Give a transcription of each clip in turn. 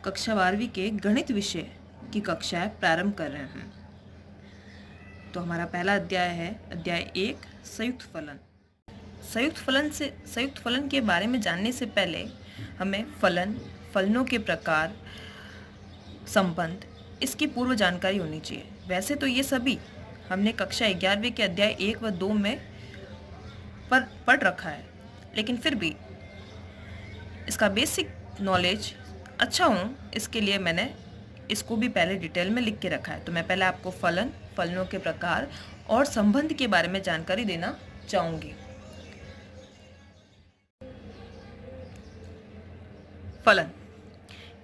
कक्षा 12वीं के गणित विषय की कक्षाएं प्रारंभ कर रहे हैं। तो हमारा पहला अध्याय है अध्याय 1 संयुक्त फलन। संयुक्त फलन के बारे में जानने से पहले हमें फलनों के प्रकार, संबंध, इसकी पूर्व जानकारी होनी चाहिए। वैसे तो ये सभी हमने कक्षा 11वीं के अध्याय 1 व 2 में पढ़ रखा है, लेकिन फिर भी इसका बेसिक नॉलेज अच्छा हो इसके लिए मैंने इसको भी पहले डिटेल में लिख के रखा है। तो मैं पहले आपको फलनों के प्रकार और संबंध के बारे में जानकारी देना चाहूँगी। फलन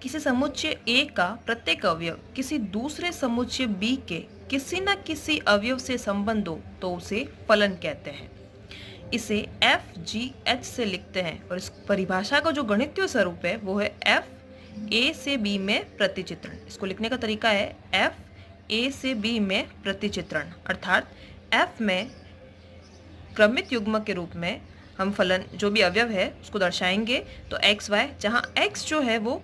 किसी समुच्चय A का प्रत्येक अवयव किसी दूसरे समुच्चय B के किसी न किसी अवयव से संबंध हो तो उसे फलन कहते हैं। इसे FGH से लिखते हैं और इस परिभाषा का जो गणितीय स्वरूप है वो है F A से B में प्रतिचित्रण। इसको लिखने का तरीका है F A से B में प्रतिचित्रण, अर्थात F में क्रमित युग्म के रूप में हम फलन जो भी अवयव है उसको दर्शाएंगे। तो x y, जहाँ x जो है वो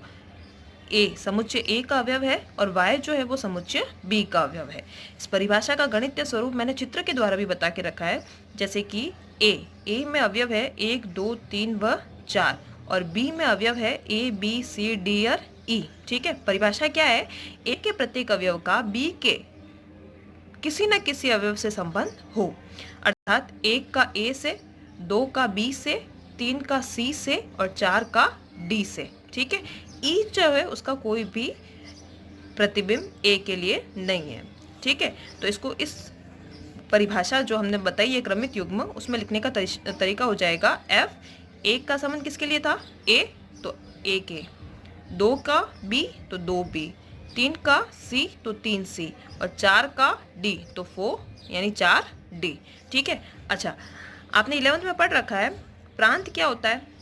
A समुच्चय A का अवयव है और y जो है वो समुच्चय B का अवयव है। इस परिभाषा का गणितीय स्वरूप मैंने चित्र के द्वारा भी बता के रखा है, जैसे कि A में अवयव है 1 2 3 व 4 और B में अवयव है A B C D और E। ठीक है, परिभाषा क्या है? A के प्रत्येक अवयव का B के किसी न किसी अवयव से संबंध हो, अर्थात 1 का A से, 2 का B से, 3 का C से और 4 का D से। ठीक है, E जो है उसका कोई भी प्रतिबिंब A के लिए नहीं है। ठीक है, तो इसको इस परिभाषा जो हमने बताई है क्रमित युग्म, उसमें लिखने का तरीका हो जाएगा F। 1 का संबंध किसके लिए था? A, तो A के, 2 का B तो 2B, 3 का C तो 3C और 4 का D तो 4 यानी 4D। ठीक है, अच्छा आपने 11th में पढ़ रखा है प्रांत क्या होता है।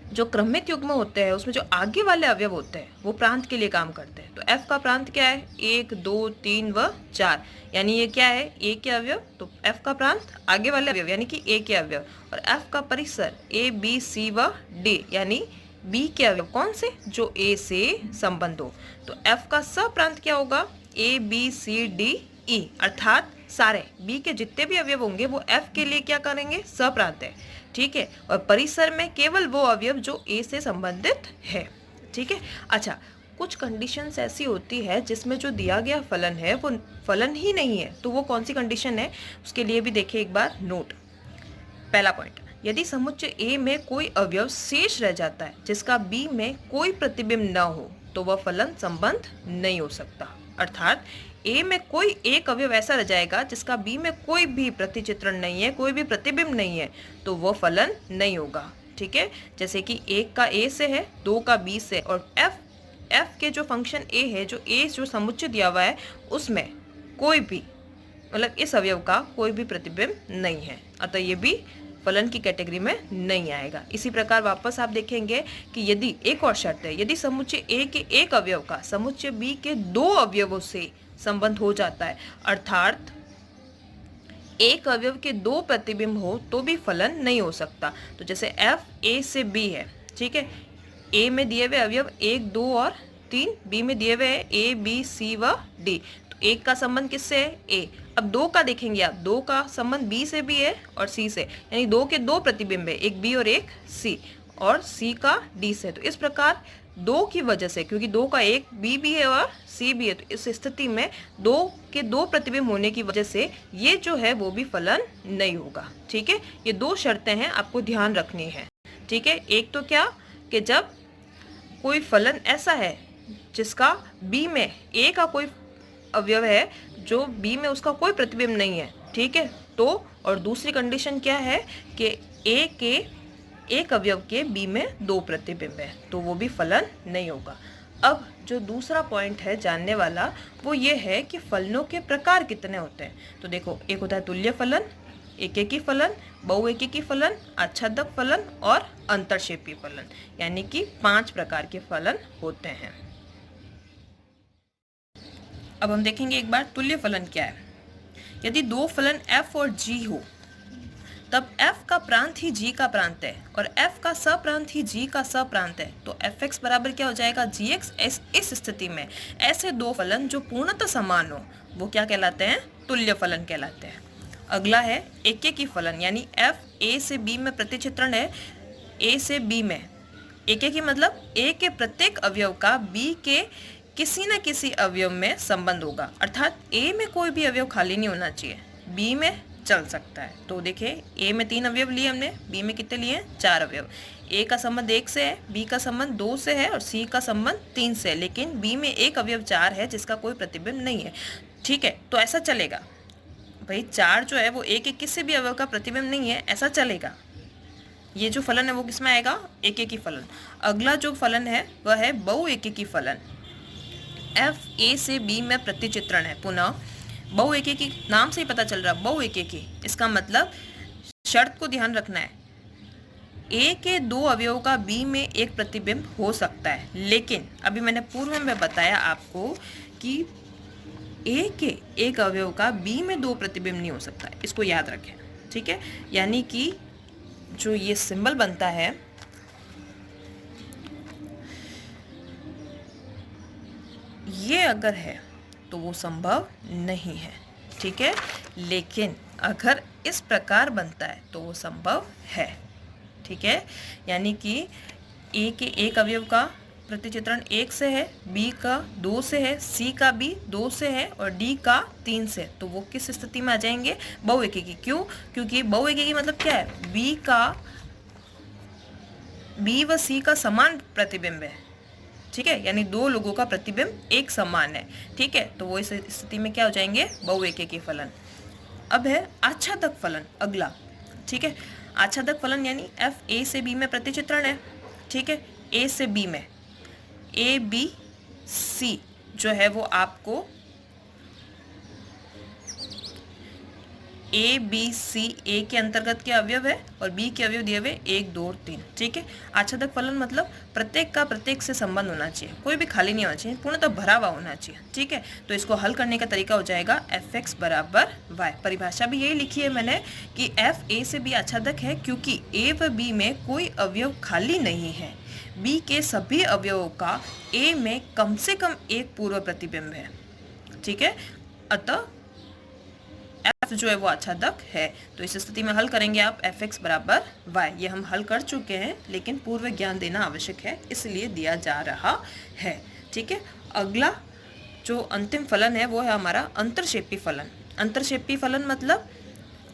जो क्रमित युग्म होते हैं उसमें जो आगे वाले अवयव होते हैं वो प्रांत के लिए काम करते हैं। तो F का प्रांत क्या है? 1 2 3 व 4, यानी ये क्या है? A के अवयव, तो F का प्रांत आगे वाले अवयव यानी कि A के अवयव, और F का परिसर A B C व D यानी B के अवयव कौन से? जो A से संबंध हो। तो F का सप्रांत क्या होगा? A B C D E, अर्थात सारे B के जितने भी अवयव होंगे वो F के लिए क्या करेंगे? सप्रांत है। ठीक है, और परिसर में केवल वो अवयव जो A से संबंधित है। ठीक है, अच्छा कुछ कंडीशंस ऐसी होती है जिसमें जो दिया गया फलन है वो फलन ही नहीं है, तो वो कौन सी कंडीशन है उसके लिए भी देखिए एक बार नोट। पहला पॉइंट, यदि समुच्चय A में कोई अवयव शेष रह जाता है जिसका B में कोई प्रतिबिंब न हो तो वह फलन संबंध नहीं हो सकता, अर्थात A में कोई एक अवयव ऐसा रह जाएगा जिसका B में कोई भी प्रतिचित्रण नहीं है, कोई भी प्रतिबिंब नहीं है, तो वह फलन नहीं होगा। ठीक है, जैसे कि 1 का A से है, 2 का B से, और F के जो फंक्शन A है, जो A जो समुच्चय दिया हुआ है उसमें कोई भी मतलब इस अवयव का कोई भी प्रतिबिंब नहीं है, अतः ये भी फलन की कैटेगरी में नहीं आएगा। इसी प्रकार वापस आप देखेंगे कि यदि एक और शर्त है, यदि समुच्चय A के एक अवयव का समुच्चय B के दो अवयवों से संबंध हो जाता है, अर्थात एक अवयव के दो प्रतिबिंब हो तो भी फलन नहीं हो सकता। तो जैसे F A से B है, ठीक है, A में दिए हुए अवयव 1 2 और 3, B में दिए हुए A B C व D, तो 1 का संबंध किससे है? A। अब 2 का देखेंगे आप, 2 का संबंध B से भी है और C से, यानी 2 के दो प्रतिबिंब है, एक B और एक C, और C का D से। तो इस प्रकार 2 की वजह से, क्योंकि 2 का एक B भी है और C भी है, तो इस स्थिति में 2 के दो प्रतिबिंब होने की वजह से ये जो है वो भी फलन नहीं होगा। ठीक है, ये दो शर्तें हैं आपको ध्यान रखनी है। ठीक है, एक तो क्या कि जब कोई फलन ऐसा है जिसका B में A का कोई अवयव है जो B में उसका कोई प्रतिबिंब नहीं है, ठीक है, तो और दूसरी कंडीशन क्या है कि A के एक अवयव के B में दो प्रतिबिंब है, तो वो भी फलन नहीं होगा। अब जो दूसरा पॉइंट है जानने वाला वो ये है कि फलनों के प्रकार कितने होते हैं। तो देखो, एक होता है तुल्य फलन, एकेकी फलन, बहुएकेकी फलन, आच्छादक फलन और अंतरक्षेपी फलन, यानी कि 5 प्रकार के फलन होते हैं। अब हम देखेंगे एक बार तुल्य फलन क्या है। यदि दो फलन f और g हो तब f का प्रांत ही g का प्रांत है और f का सप्रांत ही g का सप्रांत है, तो fx बराबर क्या हो जाएगा, gx। इस स्थिति में ऐसे दो फलन जो पूर्णतः समान हो वो क्या कहलाते हैं, तुल्य फलन कहलाते हैं। अगला है एकेकी फलन, यानी f a से b में प्रतिचित्रण है, a से b में एकेकी मतलब a के प्रत्येक अवयव का b के किसी न किसी अवयव में संबंध होगा, अर्थात a में कोई भी अवयव खाली नहीं होना चाहिए, b में चल सकता है। तो देखिए a में 3 अवयव लिए हमने, b में कितने लिए, 4 अवयव। a का संबंध 1 से है, b का संबंध 2 से है और c का संबंध 3 से है, लेकिन b में एक अवयव 4 है जिसका कोई प्रतिबिंब नहीं है। ठीक है, तो ऐसा चलेगा भाई, 4 जो है वो a के किसी भी अवयव का प्रतिबिंब नहीं है, ऐसा चलेगा। ये जो फलन है वो किसमें आएगा, एकेकी फलन। अगला जो फलन है वह है बहुएकेकी फलन। f a से b में प्रतिचित्रण है, पुनः बहुएकेकी, नाम से ही पता चल रहा है बहुएकेकी, इसका मतलब शर्त को ध्यान रखना है, a के 2 अवयवों का b में एक प्रतिबिंब हो सकता है, लेकिन अभी मैंने पूर्व में बताया आपको कि a के एक अवयव का b में 2 प्रतिबिंब नहीं हो सकता है, इसको याद रखें। ठीक है, यानी कि जो ये सिंबल बनता है ये अगर है तो वो संभव नहीं है। ठीक है, लेकिन अगर इस प्रकार बनता है तो वो संभव है। ठीक है, यानी कि a के एक अवयव का प्रतिचित्रण 1 से है, b का 2 से है, c का भी 2 से है और d का 3 से, तो वो किस स्थिति में आ जाएंगे, बहुएकेकी। क्यों, क्योंकि बहुएकेकी मतलब क्या है, b व c का समान प्रतिबिंब है। ठीक है, यानी 2 लोगों का प्रतिबिंब एक समान है। ठीक है, तो वो इस स्थिति में क्या हो जाएंगे, बहुएकेकी फलन। अब है आच्छादक फलन अगला। ठीक है, आच्छादक फलन यानी f a से b में प्रतिचित्रण है। ठीक है, a से b में a b c जो है वो आपको a b c a के अंतर्गत के अवयव है और b के अवयव दिए हुए 1 2 और 3। ठीक है, आच्छादक फलन मतलब प्रत्येक का प्रत्येक से संबंध होना चाहिए, कोई भी खाली नहीं होना चाहिए, पूर्णतः भरा हुआ होना चाहिए। ठीक है, तो इसको हल करने का तरीका हो जाएगा fx बराबर y। परिभाषा भी यही लिखी है मैंने कि f a से b आच्छादक है क्योंकि a व b में कोई अवयव खाली नहीं है, b के सभी अवयवों का a में कम से कम एक पूर्व प्रतिबिंब है। ठीक है, अतः f जो है वो आच्छादक है। तो इस स्थिति में हल करेंगे आप fx बराबर y। ये हम हल कर चुके हैं लेकिन पूर्व ज्ञान देना आवश्यक है, इसलिए दिया जा रहा है। ठीक है, अगला जो अंतिम फलन है वो है हमारा अंतरक्षेपी फलन। अंतरक्षेपी फलन मतलब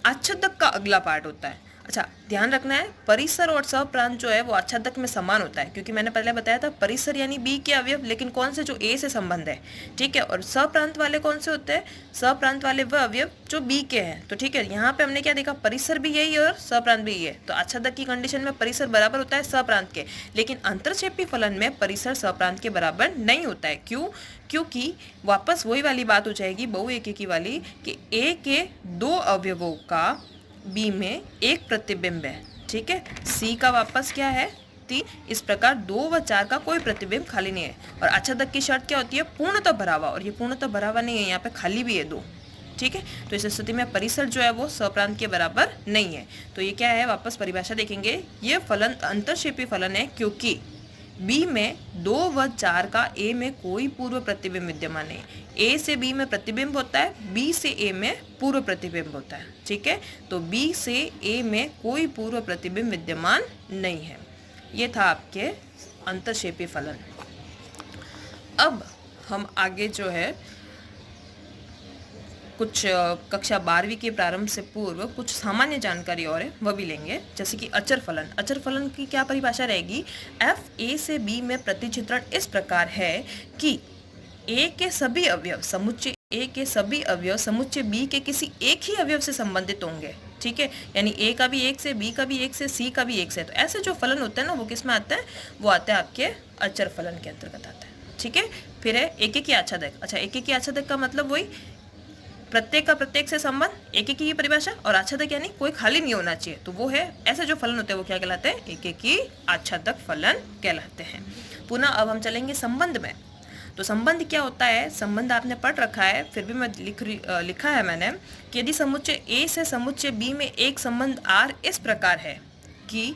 आच्छादक का अगला पार्ट होता है। अच्छा, ध्यान रखना है परिसर और सप्रांत जो है वो आच्छादक में समान होता है, क्योंकि मैंने पहले बताया था परिसर यानी b के अवयव, लेकिन कौन से, जो a से संबंध है। ठीक है, और सप्रांत वाले कौन से होते हैं, सप्रांत वाले वह अवयव जो b के हैं। तो ठीक है, यहाँ पे हमने क्या देखा, परिसर भी यही है और सप्रांत भी यही है, तो आच्छादक की कंडीशन में परिसर बराबर होता है सप्रांत के, लेकिन अंतरक्षेपी फलन में परिसर सप्रांत के बराबर नहीं होता है। क्यों, क्योंकि वापस वही वाली बात हो जाएगी बहुएकेकी वाली कि a के 2 अवयवों का b में एक प्रतिबिंब है। ठीक है, c का वापस क्या है, 3। इस प्रकार 2 व 4 का कोई प्रतिबिंब खाली नहीं है। और आच्छादक की शर्त क्या होती है, पूर्णतः भरा हुआ, और ये पूर्णतः भरा हुआ नहीं है, यहाँ पे खाली भी है 2। ठीक है, तो इस स्थिति में परिसर जो है वो सप्रांत के बराबर नहीं है। तो ये क्या है, वापस परिभाषा देखेंगे, ये फलन अंतरक्षेपी फलन है क्योंकि b में 2 व 4 का a में कोई पूर्व प्रतिबिंब विद्यमान है। a से b में प्रतिबिंब होता है, b से a में पूर्व प्रतिबिंब होता है। ठीक है, तो b से a में कोई पूर्व प्रतिबिंब विद्यमान नहीं है। ये था आपके अंतरक्षेपी फलन। अब हम आगे जो है कुछ कक्षा 12वीं के प्रारंभ से पूर्व कुछ सामान्य जानकारी और है वह भी लेंगे, जैसे कि अचर फलन। अचर फलन की क्या परिभाषा रहेगी, f a से b में प्रतिचित्रण इस प्रकार है कि a के सभी अवयव समुच्चय a के सभी अवयव समुच्चय b के किसी एक ही अवयव से संबंधित होंगे। ठीक है, यानी a का भी 1 से, b का भी 1 से, c का भी 1 से। तो ऐसे जो फलन होते हैं ना वो किस में आता है, वो आता है आपके अचर फलन के अंतर्गत आता है। ठीक है, फिर है एकेकी आच्छादक। अच्छा, एकेकी आच्छादक का मतलब वही प्रत्येक का प्रत्येक से संबंध, एकेकी की परिभाषा, और आच्छादक यानी कोई खाली नहीं होना चाहिए, तो वो है ऐसे जो फलन होते हैं वो क्या कहलाते हैं, एकेकी आच्छादक फलन कहलाते हैं। पुनः अब हम चलेंगे संबंध में। तो संबंध क्या होता है, संबंध आपने पढ़ रखा है, फिर भी मैं लिखा है मैंने कि यदि समुच्चय ए से समुच्चय बी में एक संबंध आर इस प्रकार है कि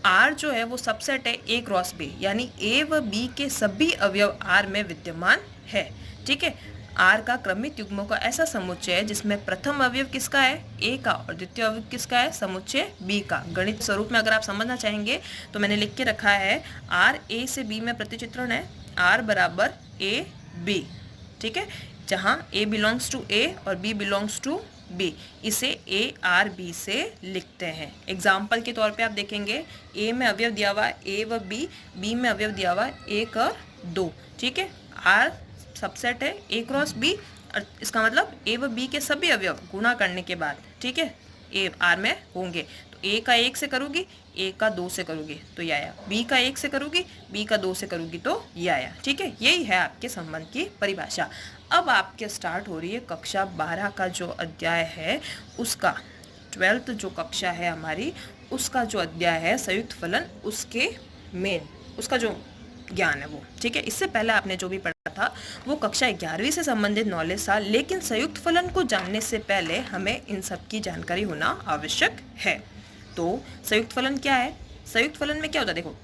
आर जो है वो सबसेट है ए क्रॉस बी, यानी ए व बी के सभी अवयव आर में विद्यमान है। ठीक है, आर का क्रमिक युग्मों का ऐसा समुच्चय है जिसमें प्रथम अवयव किसका है, ए का, और द्वितीय अवयव किसका है, समुच्चय बी का। गणित स्वरूप में अगर आप समझना चाहेंगे तो मैंने लिख के रखा है आर ए से बी में प्रतिचित्रण है, आर बराबर ए बी। ठीक है, जहाँ ए बिलोंग्स टू ए और बी बिलोंग्स टू बी, इसे ए आर बी से लिखते हैं। एग्जाम्पल के तौर पे आप देखेंगे ए में अवयव दिया हुआ है ए व बी में अवयव दिया हुआ है 1 और 2। ठीक है, आर सबसेट है ए क्रॉस बी, और इसका मतलब ए व बी के सभी अवयव गुणा करने के बाद, ठीक है, ए आर में होंगे। तो ए का 1 से करूँगी, ए का 2 से करूँगी तो ये आया, बी का 1 से करूँगी, बी का 2 से करूँगी तो ये आया। ठीक है, यही है आपके संबंध की परिभाषा। अब आपके स्टार्ट हो रही है कक्षा 12 का जो अध्याय है उसका, 12th जो कक्षा है हमारी उसका जो अध्याय है संयुक्त फलन, उसके मेन उसका जो ज्ञान है वो। ठीक है, इससे पहले आपने जो भी पढ़ा था वो कक्षा 11वीं से संबंधित नॉलेज था, लेकिन संयुक्त फलन को जानने से पहले हमें इन सब की जानकारी होना आवश्यक है। तो संयुक्त फलन क्या है, संयुक्त फलन में क्या होता है, देखो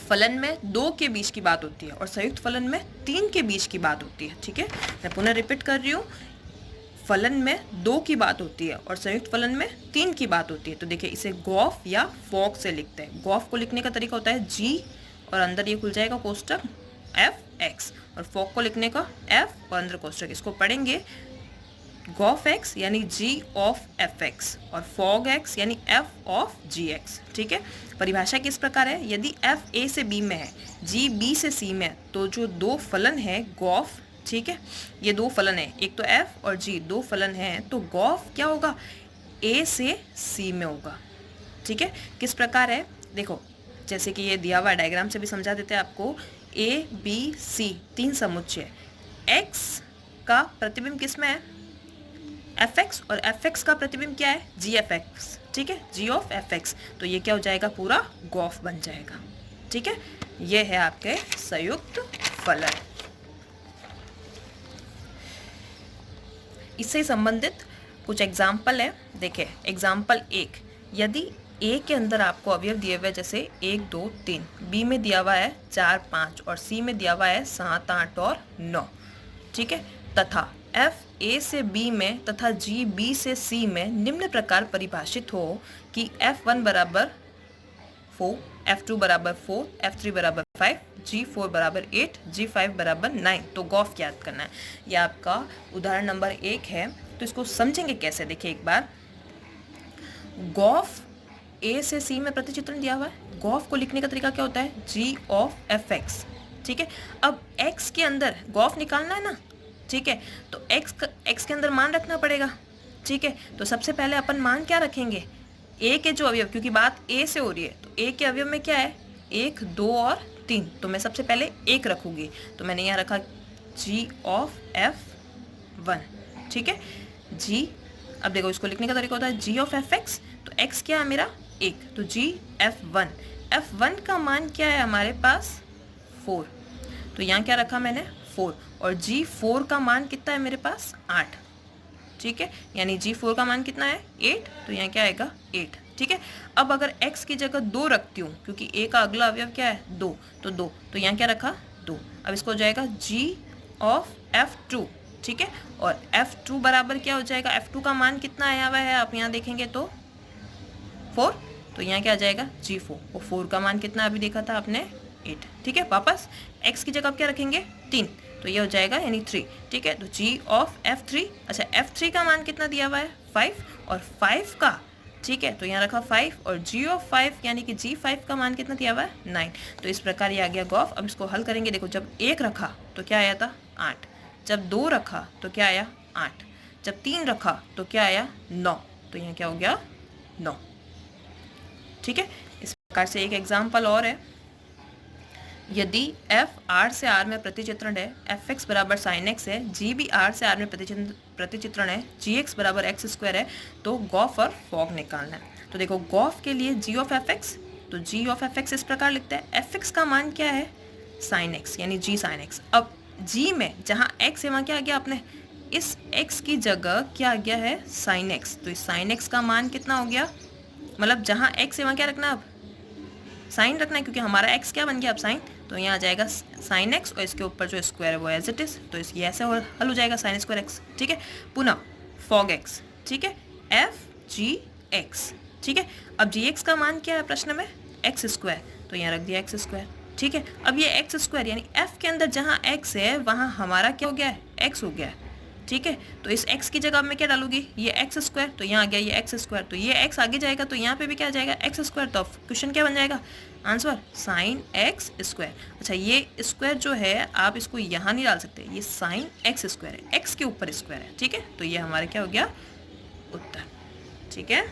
फलन में 2 के बीच की बात होती है और संयुक्त फलन में 3 के बीच की बात होती है। ठीक है, मैं पुनः रिपीट कर रही हूँ, फलन में 2 की बात होती है और संयुक्त फलन में 3 की बात होती है। तो देखिए इसे गॉफ या फॉक से लिखते हैं। गॉफ को लिखने का तरीका होता है जी और अंदर ये खुल जाएगा कोष्टक एफ एक्स, और फॉक को लिखने का एफ और अंदर कोष्टक। इसको पढ़ेंगे गॉफ एक्स यानी जी ऑफ एफ एक्स और फॉग एक्स यानी एफ ऑफ जी एक्स। ठीक है, परिभाषा किस प्रकार है, यदि एफ ए से बी में है, जी बी से सी में है, तो जो 2 फलन है गॉफ, ठीक है, ये 2 फलन है, एक तो एफ और जी 2 फलन हैं, तो गॉफ क्या होगा, ए से सी में होगा। ठीक है, किस प्रकार है, देखो जैसे कि ये दिया हुआ डायग्राम से भी समझा देते हैं आपको, ए बी सी 3 समुच्चय, एक्स का प्रतिबिंब किस में है, एफ एक्स, और एफ एक्स का प्रतिबिंब क्या है, जी एफ एक्स। ठीक है, जी ऑफ एफ एक्स, तो ये क्या हो जाएगा, पूरा गॉफ बन जाएगा। ठीक है, ये है आपके संयुक्त फलन। इससे संबंधित कुछ एग्जाम्पल है, देखिए एग्जाम्पल 1, यदि ए के अंदर आपको अवयव दिए हुए जैसे 1 2 3, बी में दिया हुआ है 4 5 और सी में दिया हुआ है 7 8 और 9। ठीक है, तथा एफ ए से बी में तथा जी बी से सी में निम्न प्रकार परिभाषित हो कि F1 बराबर 4, F2 बराबर 4, F3 बराबर 5, G4 बराबर 8, G5 बराबर 9, तो गॉफ याद करना है। यह आपका उदाहरण नंबर 1 है। तो इसको समझेंगे कैसे, देखिए एक बार, गॉफ ए से सी में प्रतिचित्रण दिया हुआ है, गॉफ को लिखने का तरीका क्या होता है, जी ऑफ एफ एक्स। ठीक है, अब एक्स के अंदर गॉफ निकालना है ना, ठीक है, तो एक्स के अंदर मान रखना पड़ेगा। ठीक है, तो सबसे पहले अपन मान क्या रखेंगे, ए के जो अवयव, क्योंकि बात ए से हो रही है, तो ए के अवयव में क्या है, 1 2 और 3, तो मैं सबसे पहले 1 रखूँगी, तो मैंने यहाँ रखा जी ऑफ F1। ठीक है, जी, अब देखो इसको लिखने का तरीका होता है जी ऑफ एफ एक्स, तो एक्स क्या है मेरा 1, तो जी F1, F1 का मान क्या है हमारे पास 4, तो यहाँ क्या रखा मैंने 4, और G4 का मान कितना है मेरे पास 8। ठीक है, यानी G4 का मान कितना है 8, तो यहाँ क्या आएगा 8। ठीक है, अब अगर x की जगह 2 रखती हूँ, क्योंकि a का अगला अवयव क्या है 2, तो 2, तो यहाँ क्या रखा 2। अब इसको हो जाएगा G ऑफ F2। ठीक है, और F2 बराबर क्या हो जाएगा, F2 का मान कितना आया हुआ है, आप यहाँ देखेंगे तो 4, तो यहाँ क्या आ जाएगा G4, और 4 का मान कितना अभी देखा था आपने 8। ठीक है, वापस x की जगह आप क्या रखेंगे 3, तो ये हो जाएगा यानी 3। ठीक है, तो G ऑफ F3, अच्छा F3 का मान कितना दिया हुआ है 5, और 5 का, ठीक है, तो यहाँ रखा 5, और G ऑफ 5 यानी कि G5 का मान कितना दिया हुआ है 9। तो इस प्रकार ये आ गया गॉफ। अब इसको हल करेंगे, देखो जब 1 रखा तो क्या आया था 8, जब 2 रखा तो क्या आया 8, जब 3 रखा तो क्या आया 9, तो यहाँ क्या हो गया 9। ठीक है, इस प्रकार से एक एग्जाम्पल और है, यदि f r से r में प्रतिचित्रण है, एफ एक्स बराबर साइन एक्स है, g भी r से r में प्रतिचित्रण है, जी एक्स बराबर एक्स स्क्वायर है, तो गॉफ और फॉग निकालना है। तो देखो गॉफ के लिए g ऑफ एफ एक्स, तो g ऑफ एफ एक्स इस प्रकार लिखते हैं, एफ एक्स का मान क्या है साइन एक्स यानी g साइन एक्स। अब जी में जहाँ x है वहाँ क्या आ गया आपने, इस x की जगह क्या आ गया है साइन x, तो इस साइन x का मान कितना हो गया, मतलब जहाँ x है वहाँ क्या रखना है अब साइन रखना है, क्योंकि हमारा x क्या बन गया अब साइन, तो यहाँ आ जाएगा साइन x और इसके ऊपर जो स्क्वायर है वो एज इट इज, तो इसकी ऐसे हल हो जाएगा साइन स्क्वायर x। ठीक है, पुनः फॉग x, ठीक है, एफ जी एक्स। ठीक है, अब जी एक्स का मान क्या है प्रश्न में, एक्स स्क्वायर, तो यहाँ रख दिया एक्स स्क्वायर। ठीक है, अब ये एक्स स्क्वायर यानी एफ के अंदर जहाँ एक्स है वहाँ हमारा क्या हो गया है, एक्स हो गया है। ठीक है, तो इस x की जगह मैं क्या डालूंगी, ये एक्स स्क्वायर, तो यहाँ आ गया ये एक्स स्क्वायर, तो ये x आगे जाएगा तो यहाँ पे भी क्या आ जाएगा एक्स स्क्वायर, तो क्वेश्चन क्या बन जाएगा, आंसर साइन एक्स स्क्वायर। अच्छा, ये स्क्वायर जो है आप इसको यहाँ नहीं डाल सकते, ये साइन एक्स स्क्वायर है, x के ऊपर स्क्वायर है। ठीक है, तो ये हमारा क्या हो गया उत्तर। ठीक है।